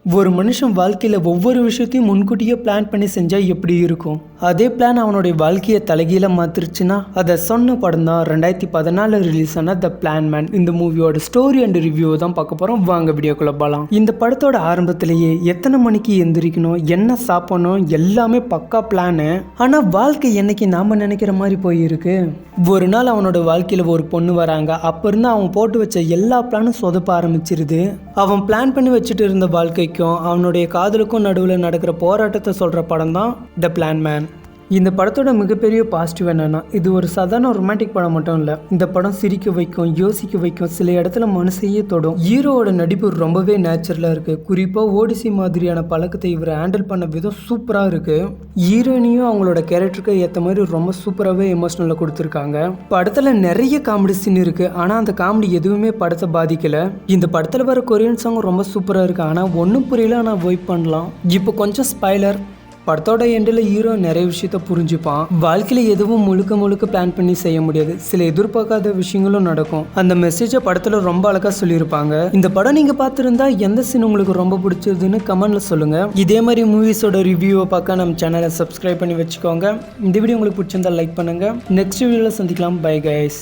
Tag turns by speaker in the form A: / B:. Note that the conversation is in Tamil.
A: ஒரு மனுஷன் வாழ்க்கையில் ஒவ்வொரு விஷயத்தையும் முன்கூட்டியே பிளான் பண்ணி செஞ்சால் எப்படி இருக்கும்? அதே பிளான் அவனுடைய வாழ்க்கையை தலைகீழ மாத்திருச்சுன்னா அதை சொன்ன படம் தான் 2014 ரிலீஸ் ஆன த பிளான் மேன். இந்த மூவியோட ஸ்டோரி அண்ட் ரிவ்யூ தான் பார்க்க போகிறோம். வாங்க வீடியோக்குள்ள போகலாம். இந்த படத்தோட ஆரம்பத்திலேயே எத்தனை மணிக்கு எந்திரிக்கணும், என்ன சாப்பிடணும், எல்லாமே பக்கா பிளானு. ஆனால் வாழ்க்கை என்னைக்கு நாம் நினைக்கிற மாதிரி போயிருக்கு. ஒரு நாள் அவனோட வாழ்க்கையில் ஒரு பொண்ணு வராங்க. அப்போ இருந்து அவன் போட்டு வச்ச எல்லா பிளானும் சொதப்ப ஆரம்பிச்சிருது. அவன் பிளான் பண்ணி வச்சுட்டு இருந்த வாழ்க்கைக்கும் அவனுடைய காதலுக்கும் நடுவில் நடக்கிற போராட்டத்தை சொல்கிற படம் தான் த பிளான் மேன். இந்த படத்தோட மிகப்பெரிய பாசிட்டிவ் என்னன்னா, இது ஒரு சாதாரண ரொமான்டிக் படம் மட்டும் இல்லை. இந்த படம் சிரிக்க வைக்கும், யோசிக்க வைக்கும், சில இடத்துல மனசையே தொடும். ஹீரோவோட நடிப்பு ரொம்பவே நேச்சுரலாக இருக்குது. குறிப்பாக ஓடிசி மாதிரியான பழக்கத்தை இவர் ஹேண்டில் பண்ண விதம் சூப்பராக இருக்குது. ஹீரோயினையும் அவங்களோட கேரக்டருக்கு ஏற்ற மாதிரி ரொம்ப சூப்பராகவே எமோஷனலாக கொடுத்துருக்காங்க. படத்தில் நிறைய காமெடி சீன் இருக்குது, ஆனால் அந்த காமெடி எதுவுமே படத்தை பாதிக்கலை. இந்த படத்தில் வர கொரியன் சாங் ரொம்ப சூப்பராக இருக்குது, ஆனால் ஒன்றும் புரியல, ஆனால் வெயிட் பண்ணலாம். இப்போ கொஞ்சம் ஸ்பாய்லர். படத்தோட எண்டில் ஹீரோ நிறைய விஷயத்த புரிஞ்சுப்பான். வாழ்க்கையில் எதுவும் முழுக்க பிளான் பண்ணி செய்ய முடியாது, சில எதிர்பார்க்காத விஷயங்களும் நடக்கும். அந்த மெசேஜை படத்தில் ரொம்ப அழகாக சொல்லியிருப்பாங்க. இந்த படம் நீங்கள் பார்த்துருந்தா எந்த சீன் உங்களுக்கு ரொம்ப பிடிச்சதுன்னு கமெண்ட்ல சொல்லுங்கள். இதே மாதிரி மூவிஸோட ரிவ்யூவை பார்க்க நம்ம சேனலை சப்ஸ்கிரைப் பண்ணி வச்சுக்கோங்க. இந்த வீடியோ உங்களுக்கு பிடிச்சிருந்தா லைக் பண்ணுங்கள். நெக்ஸ்ட் வீடியோவில் சந்திக்கலாம். Bye guys.